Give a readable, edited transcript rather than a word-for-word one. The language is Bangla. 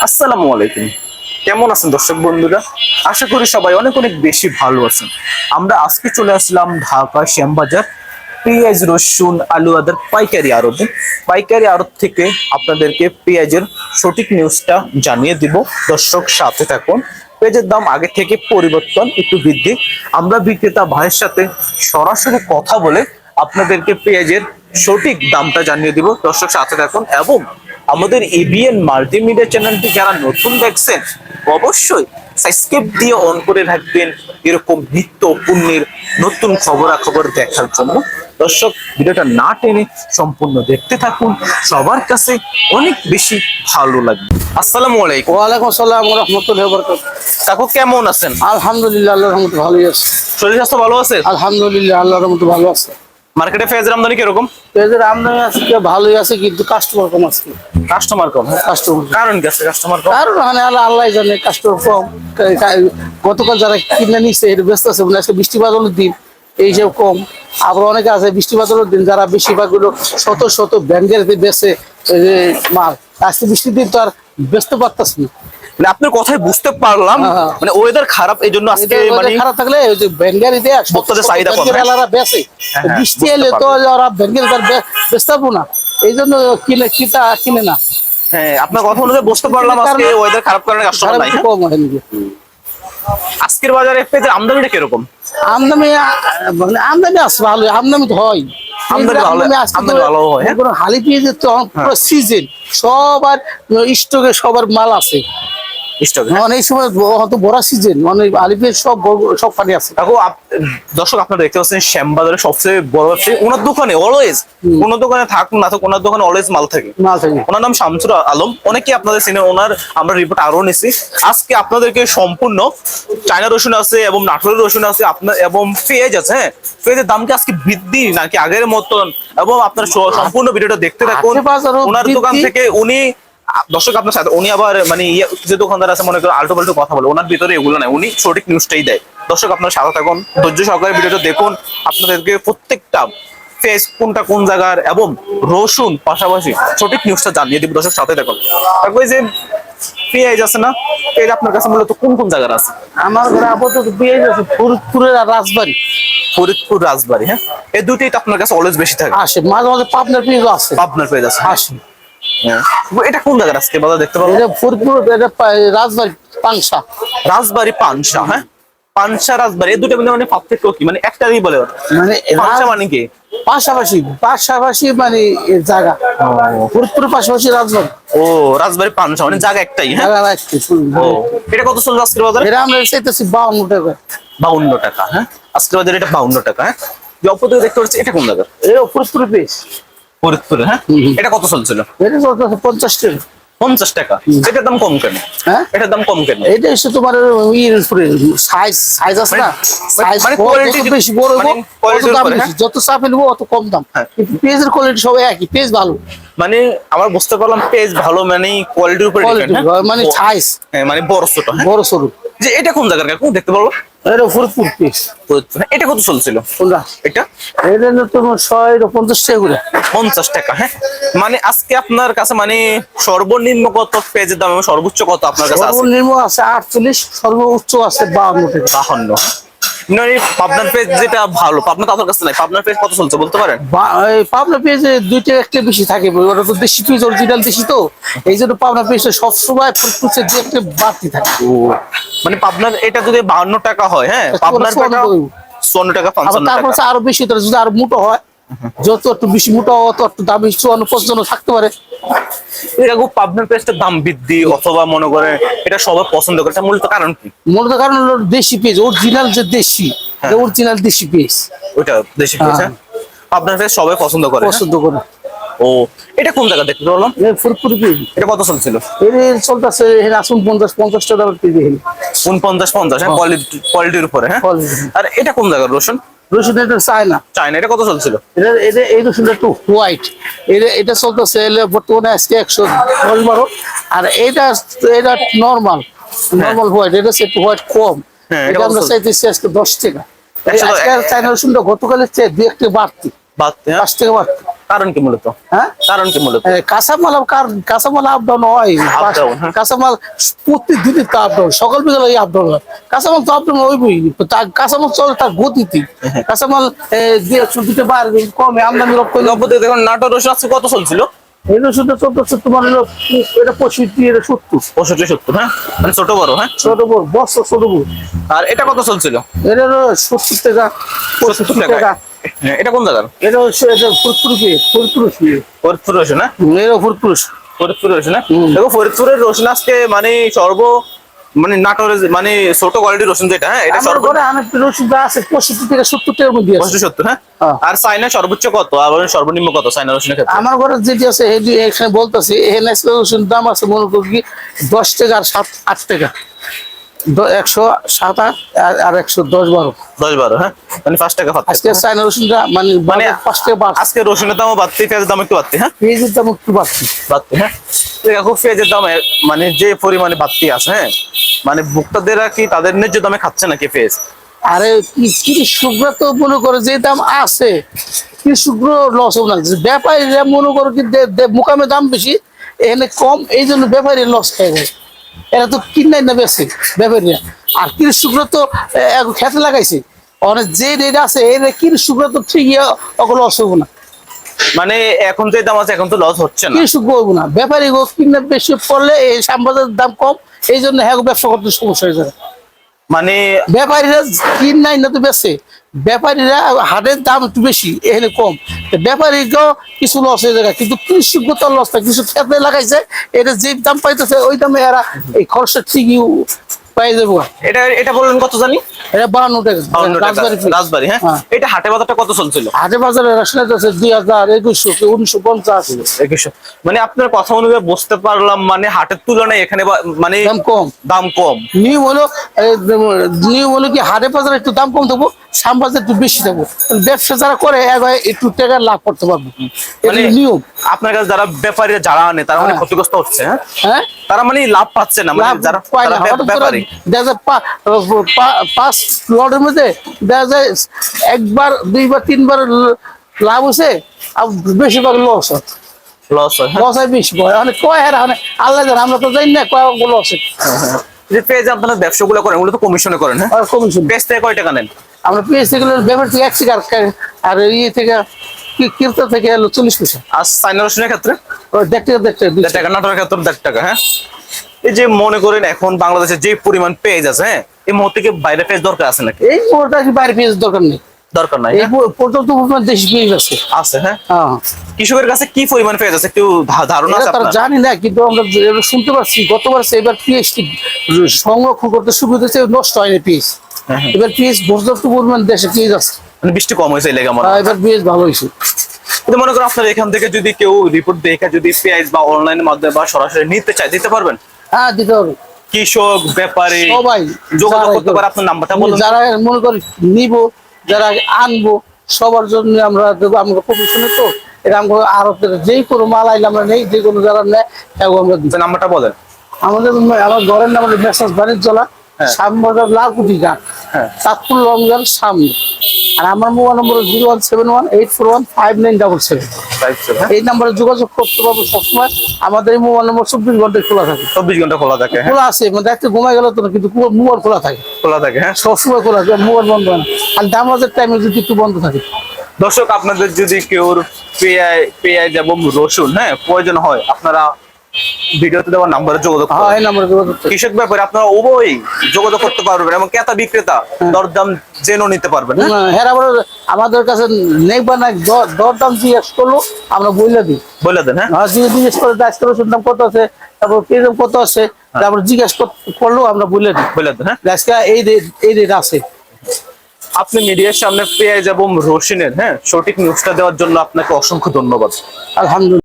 আসসালামু আলাইকুম। কেমন আছেন দর্শক বন্ধুরা? আশা করি সবাই অনেক অনেক বেশি ভালো আছেন। আমরা আজকে চলে আসলাম ঢাকা শ্যামবাজার পেঁয়াজ, রসুন, আলু আদার পাইকারি আড়তে। পাইকারি আড়ত থেকে আপনাদেরকে পেঁয়াজের সঠিক নিউজটা জানিয়ে দিব। দর্শক সাথে থাকুন। পেঁয়াজের দাম আগে থেকে পরিবর্তন, একটু বৃদ্ধি। আমরা বিক্রেতা ভাইয়ের সাথে সরাসরি কথা বলে আপনাদেরকে পেঁয়াজের সঠিক দামটা জানিয়ে দিব। দর্শক সাথে থাকুন এবং আমাদের এবিএন মাল্টিমিডিয়া চ্যানেলটি যারা নতুন দেখছেন অবশ্যই সাবস্ক্রাইব দিয়ে অন করে রাখবেন এরকম নিত্য পণ্যের নতুন খবরাখবর দেখার জন্য। দর্শক ভিডিওটা না টেনে সম্পূর্ণ দেখতে থাকুন, সবার কাছে অনেক বেশি ভালো লাগবে। আসসালামু আলাইকুম। ওয়ালাইকুম আসসালাম ওয়া রাহমাতুল্লাহি ওয়া বারাকাতুহু। কাকু কেমন আছেন? আলহামদুলিল্লাহ, আল্লাহর রহমতে ভালোই আছে। শরীর স্বাস্থ্য ভালো আছে? আলহামদুলিল্লাহ, আল্লাহর রহমতে ভালো আছে। মার্কেটে পেঁয়াজের আমদানি কিরকম? পেঁয়াজের আমদানি আজকে ভালোই আছে, কিন্তু কাস্টমার কম আজকে। কাস্টমার কম? কাস্টমার কারণ কি আছে কাস্টমার কম? কারণ মানে আল্লাহ জানে, কাস্টমার কম। গতকাল যারা কিনে নিচ্ছে এটা ব্যস্ত আছে, মানে আজকে বৃষ্টি বাদলের দিন, এই হিসেবে কম। আবার অনেকে আছে বৃষ্টি বাদলের দিন যারা বেশিরভাগ গুলো শত শত ব্যাংকের বেচে মাল। আজকে বৃষ্টির দিন তো আর বেচতে পারতেছে না। মানে আপনার কথাই বুঝতে পারলাম, মানে ওয়েদার খারাপ এই জন্য আজকে মানে খারাপ থাকলে ওই যে ব্যাংকের দিয়ে ভোক্তাদের চাহিদা কম। বেচে হ্যাঁ, বৃষ্টি এলে তো ওরা ব্যাংকের বেচতে পারবো না, এই জন্য কিনে না। হ্যাঁ, আপনার কথা অনুযায়ী বুঝতে পারলাম আজকে ওয়েদার খারাপ কারণে কাস্টমার নাই। কম হয় নাকি আজকের বাজারে পেঁয়াজের আমদানিটা কিরকম? আমদানি? মানে আমদানি আছে ভালো, আমদানি তো হয়। আমদানি ভালো হয়। হালি পেঁয়াজের তো পুরো সিজন, সবার স্টকে সবার মাল আছে স্টকে। অনেক সময় হয়তো বড় সিজন, মানে আলিপের সব পানি আছে। দেখো দর্শক আপনারা দেখতে পাচ্ছেন শ্যামবাজারের সবচেয়ে বড় ব্যবসায়ী, ওনার দোকানে অলওয়েজ, কোন দোকানে থাকুক না থাকুক ওনার দোকানে অলওয়েজ মাল থাকে। ওনার নাম শামসুর আলম, অনেকেই আপনাদের চিনেন। ওনার আমরা রিপোর্ট আরো নিছি। আজকে আপনাদেরকে সম্পূর্ণ চায়না রসুন আছে এবং নাটোরের রসুন আছে আপনার, এবং পেঁয়াজ আছে। হ্যাঁ, পেঁয়াজের দাম কি আজকে বৃদ্ধি নাকি আগের মতন, এবং আপনার সম্পূর্ণ ভিডিওটা দেখতে থাকুন। ওনার দোকান থেকে উনি দর্শক আপনার সাথে উনি আবার মানে কিছু দোকানদার আছে মনে করেন আল্টো পাল্টো কথা বলে, ওনার ভিতরে এগুলো নাই, উনি সঠিক নিউজটাই দেয়। দর্শক আপনার সাথে থাকুন, ধৈর্য সহকারে ভিডিওটা দেখুন। আপনাদেরকে প্রত্যেকটা ফেস কোনটা কোন জায়গার এবং রসুন পাশাপাশি সঠিক নিউজটা জানিয়ে দিব। দর্শক সাথে থাকুন। ওই যে পেঁয়াজ আছে না, পেঁয়াজ আপনার কাছে মূলত কোন কোন জায়গার আছে? আমার ঘরে আপাতত পেঁয়াজ আছে ফরিদপুরের আর রাজবাড়ী। ফরিদপুর, রাজবাড়ী। হ্যাঁ, এই দুটোই তো আপনার কাছে অলওয়েজ বেশি থাকে। আসে মাঝে মাঝে পাবনার পেঁয়াজ আছে। পাবনার পেঁয়াজ আছে, আসে। এটা কোন জায়গার আজকে বাজার দেখতে পাবো? এটা ফরিদপুর, এটা রাজবাড়ী পাংশা। রাজবাড়ী পাংশা। হ্যাঁ, পাংশা রাজবাড়ী এই দুটো মানে পার্থক্য কি? মানে একটাই বলে মানে পাংশা মানে কি? পাশাপাশি পাশাপাশি মানে জায়গা। ফরিদপুরের পাশাপাশি রাজবাড়ী। ও, রাজবাড়ী পাংশা মানে জায়গা একটাই। হ্যাঁ, ও, এটা কত চলছে আজকের বাজারে? এটা আমরা চাইতেছি 52 টাকা। 52 টাকা। হ্যাঁ, আজকের বাজারে এটা 52 টাকা। হ্যাঁ, যে অপরদিকে দেখতে পাচ্ছি এটা কোন জায়গা? এটা ফরিদপুরের পেঁয়াজ। ফরিদপুরে। হ্যাঁ, এটা কত চলছিল? এটা চলতেছে 50 টাকা। 50 টাকা। এটার দাম কম কেন? হ্যাঁ, এটার দাম কম কেন? এটা এসে তোমার সাইজ আছে না, সাইজ মানে কোয়ালিটি বেশি বড় মানে কোয়ালিটির দাম উপরে। বেশি, যত চাপে নেবো অত কম দাম। কিন্তু পেঁয়াজের কোয়ালিটি সবাই একই, পেঁয়াজ ভালো। মানে আমার বুঝতে পারলাম পেজ ভালো মানে কোয়ালিটির উপরে ডিপেন্ড। মানে সাইজ, হ্যাঁ, মানে বড় ছোট। হ্যাঁ, বড় সরু। যে এটা কোন জায়গার কাকু দেখতে পারবো? এটা ফরিদপুর পেঁয়াজ। এটা কত চলছিল? কোনটা? এটা এটা তোমার 150 টাকা করে। 50 টাকা। হ্যাঁ, মানে আজকে আপনার কাছে মানে সর্বনিম্ন কত পেজের দাম এবং সর্বোচ্চ কত আপনার কাছে আছে? সর্বনিম্ন আছে 48, সর্বোচ্চ আছে 52 টাকা। 52। মানে পাবনার পেজ যেটা ভালো, পাবনা তো আপনার কাছে নাই, পাবনার পেজ কত চলছে বলতে পারেন? পাবনা পেঁয়াজে দুইটা একটা বেশি থাকে, ওটা তো দেশি পেঁয়াজ, অরিজিনাল দেশি, তো এই জন্য পাবনা পেঁয়াজটা সবসময় ফুটফুটে যে একটা বাড়তি থাকে। ও, মানে পাবনার এটা যদি 52 টাকা হয়, হ্যাঁ, পাবনার টাকা 54 টাকা 55 টাকা। তারপর আরো বেশি, যদি আরো মোটা হয়, যত একটু বেশি মোটা অত একটু দাম 54-55 থাকতে পারে। এরকম পাবনার পেঁয়াজটার দাম বৃদ্ধি অথবা মনে করে এটা সবাই পছন্দ করে, এটা মূলত কারণ কি? মূলত কারণ হলো দেশি পেঁয়াজ, অরিজিনাল যে দেশি, অরিজিনাল দেশি পেঁয়াজ, ওইটা দেশি পেঁয়াজ। হ্যাঁ, পাবনার পেঁয়াজ সবাই পছন্দ করে। ও, এটা কোন জায়গা দেখতে পারলাম? ফরিদপুর পেঁয়াজ। এটা কত চলছিল? এটা চলতেছে আসুন 50 টাকা কেজি। 49-50। হ্যাঁ, কোয়ালিটির উপরে। হ্যাঁ, আর এটা কোন জায়গার রসুন? রসুন এটা চায়না। চায়না। এটা কত চলছিল? এটা এই রসুনটা একটু হোয়াইট, এটা চলতেছে বর্তমানে আজকে 110-12। আর এটা নর্মাল হোয়াইট, এটা একটু হোয়াইট কম। এটা আমরা চাইতেছি আজকে 10 টাকা। চায়না রসুনটা গতকালের চেয়ে 2 একটা বাড়তি, 5 টাকা বাড়তি। কারণ কি মূলত? হ্যাঁ, কারণ কি মূলত? কাঁচামাল কাঁচামাল আপ ডাউন হয়। Up down, হ্যাঁ। কাঁচামাল প্রতিদিনই তো আপ ডাউন, সকাল বিকাল আপ ডাউন হয়। কাঁচামাল তো আপ ডাউন হইবই, কাঁচামাল চলে তার গতিতে। কাঁচামাল 150 দিতে পারবে কমে, আমদানি রপ্তানি। নব্বই দেখুন নাটোর রসুন আজকে কত চলছিল? এই রসুনটা 14 তোমার হলো, এটা 65, এটা 70। 65-70, হ্যাঁ, মানে ছোট বড়, হ্যাঁ। ছোট বড় বস, ছোট বড়। আর এটা কত চলছিল? এটা হলো 70 টাকা, 70 65 টাকা। হ্যাঁ, এটা কোন জায়গার? এটা হচ্ছে এটা ফরিদপুর। ফরিদপুর রসুন, হ্যাঁ। এটা ফরিদপুর। ফরিদপুর রসুন, হ্যাঁ। দেখো ফরিদপুরের রসুন আজকে মানে মানে নাটোরের মানে ছোট কোয়ালিটির রসুন যেটা, হ্যাঁ, এটা আমার ঘরে অনেক রসুন আছে 65 থেকে 70 টাকার মধ্যে আছে। 65-70, হ্যাঁ। হ্যাঁ। আর চাইনা সর্বোচ্চ কত আর সর্বনিম্ন কত চাইনা রসুনের ক্ষেত্রে? আমার ঘরে যেটি আছে এখানে বলতেছি, এখানে রসুন দাম আছে মনে করি কি 10 টাকা আর 7-8 টাকা, 107-8 আর 110-12। 10-12, হ্যাঁ, মানে 5 টাকা পাচ্ছে। আজকে চাইনা রসুনটা মানে মানে 5 টাকা বাড়ছে। আজকে রসুনের দামও বাড়তি, পেঁয়াজের দাম একটু বাড়তি, হ্যাঁ। পেঁয়াজের দাম একটু বাড়ছে। বাড়তি, হ্যাঁ। দেখো পেঁয়াজের দাম মানে যে পরিমাণে বাড়তি আছে, হ্যাঁ, মানে ভোক্তাদেরা কি তাদের ন্যায্য দামে খাচ্ছে নাকি পেঁয়াজ? আরে কৃষকরা তো মনে করে যে দাম আছে, কৃষকরা লস হবে না। ব্যাপারীরা মনে করে কি মুকামে দাম বেশি, এখানে কম, এই জন্য ব্যাপারী লস খাই যায়। এরা তো কিনাই না বেশি ব্যাপারীরা। আর কৃষকরা তো খেতে লাগাইছে, অনেক যে রেট আছে এই কৃষকরা তো ঠিকই লস হবো না। মানে এখন যে দাম আছে এখন তো লস হচ্ছে না, কৃষক করবো না, ব্যাপারী কিনা বেশি পড়লে এই শ্যামবাজারের দাম কম, এই জন্য হ্যাঁ ব্যবসা করতে সমস্যা হয়ে যাবে। মানে ব্যাপারীরা কিনাই না তো বেশি, ব্যাপারীরা হাটের দাম একটু বেশি, এখানে কম, ব্যাপারীকেও কিছু লস হয়ে যায়। কিন্তু কৃষক তো লস থাকে, কৃষক খেতে লাগাইছে, এটা যে দাম পাইতেছে ওই দামে এরা এই খরচটা ঠিকই পাই যাবো। এটা বললেন কত জানি? এটা 52 টাকা 52 টাকা রাজবাড়ী। রাজবাড়ী, হ্যাঁ। এটা হাটে বাজারটা কত চলছিল? হাটে বাজারে রাশনাথ আছে 2000, 2100, 1950। 2100, মানে আপনার কথা অনুযায়ী বুঝতে পারলাম মানে হাটের তুলনায় এখানে মানে দাম কম। দাম কম। নিয়ম হলো কি হাটে বাজারে একটু দাম কম দেবো, শ্যামবাজারে একটু বেশি দেবো। ব্যবসা যারা করে একটু টাকা লাভ করতে পারবো, মানে নিয়ম। আপনার কাছে যারা ব্যাপারীরা যারা আনে তারা মানে হ্যাঁ। ক্ষতিগ্রস্ত হচ্ছে, হ্যাঁ। হ্যাঁ, তারা মানে লাভ পাচ্ছে না, মানে যারা ব্যাপারী। দেখা যায় 5 লটের মধ্যে দেখা যায় 1বার 2বার 3বার লাভ হচ্ছে, আর বেশিরভাগ লস হয়। লস হয়, হ্যাঁ। লস হয় বেশি হয়, অনেক কয় হার আল্লাহ জানে, আমরা তো জানি না কয় লস হয়। যে পেজ আপনারা ব্যবসাগুলো করেন ওগুলো তো কমিশনে করেন, হ্যাঁ। আর কমিশন পেজ থেকে কয় টাকা নেন? আমরা পেয়েছি ব্যাপার থেকে 1 টাকা, আর ইয়ে থেকে কিরতা থেকে হলো 40 পয়সা। আর চাইনা রসুনের ক্ষেত্রে ওই 1.5 টাকা 1.5 টাকা, নাটোরের ক্ষেত্রে 1.5 টাকা, হ্যাঁ। এই যে মনে করেন এখন বাংলাদেশে যে পরিমাণ পেজ আছে, হ্যাঁ, এই মুহূর্তে কি বাইরে পেজ দরকার আছে নাকি? এই মোটা কি বাইরে পেঁয়াজ দরকার নেই, দরকার নাই, এই পর্যন্ত পরিমাণ দেশি পেঁয়াজ আছে। আছে, হ্যাঁ। হ্যাঁ, কৃষকের কাছে কি পরিমাণ পেজ আছে একটু ধারণা আছে এটা তারা আপনার? জানি না, কিন্তু আমরা যেটা শুনতে পাচ্ছি গতবার এবার পিএইচটি সংরক্ষণ করতে সুবিধা হচ্ছে, নষ্ট হয়নি পিএইচ। হ্যাঁ, হ্যাঁ। এবার পিএইচ পর্যাপ্ত পরিমাণ দেশে পিএইচ আছে, মানে বৃষ্টি কম হয়েছে এই লেগে মনে হয়। এবার পিএইচ ভালো হয়েছে। কিন্তু মনে করেন আপনার এখান থেকে যদি কেউ রিপোর্ট দেখে যদি পেজ বা অনলাইনের মাধ্যমে বা সরাসরি নিতে চায় দিতে পারবেন? হ্যাঁ, দিতে হবে। কৃষক ব্যাপারী সবাই যোগাযোগ করতে পারে, আপনার নাম্বারটা বলুন। যারা মনে করি নিব, যারা আনবো, সবার জন্য আমরা দেবো। আমরা কমিশনে তো এটা আমরা আরো যে কোনো মাল আইলে আমরা নেই, যে কোনো যারা নেয় আমরা দিই। নাম্বারটা বলেন। আমার ঘরের নাম হলো মেসাজ বাণিজ্যলা, হ্যাঁ। শ্যামবাজার লালকুটি ঘাট, হ্যাঁ। চাঁদপুর লংজার সামনে। আর আমার মোবাইল নম্বর 01718415977। এই নাম্বারে যোগাযোগ করতে পারবো সবসময়। আমাদের এই মোবাইল নম্বর 24 ঘন্টায় খোলা থাকে। 24 ঘন্টা খোলা থাকে, হ্যাঁ। খোলা আছে, মানে একটু ঘুমাই গেল তো না, কিন্তু মোবাইল খোলা থাকে, খোলা থাকে, হ্যাঁ। সবসময় খোলা থাকে, মোবাইল বন্ধ হয় না। আর দামাজের টাইমে যদি একটু বন্ধ থাকে। দর্শক আপনাদের যদি কেউ পেঁয়াজ এবং রসুন, হ্যাঁ, প্রয়োজন হয় আপনারা ভিডিওতে দেওয়া নাম্বারে যোগাযোগ হ্যাঁ, করুন। এই নাম্বারে যোগাযোগ করতে। কৃষক ব্যাপারে আপনারা উভয়ই যোগাযোগ করতে পারবেন এবং ক্রেতা বিক্রেতা দরদাম জেনে নিতে পারবেন, হ্যাঁ। হ্যাঁ, আবার আমাদের কাছে নেই বা নাই দরদাম জিজ্ঞেস করলো আমরা বলে দিই। বলে দেন, হ্যাঁ। জিজ্ঞেস করে আজকে রসুন দাম কত আছে, তারপর পেঁয়াজ কত আছে, তারপর জিজ্ঞেস করলেও আমরা বলে দিই। বলে দেন, হ্যাঁ। আজকে এই রেট আছে। আপনি মিডিয়ার সামনে পেঁয়াজ এবং রসুনের, হ্যাঁ, সঠিক নিউজটা দেওয়ার জন্য আপনাকে অসংখ্য ধন্যবাদ। আলহামদুলিল্লাহ।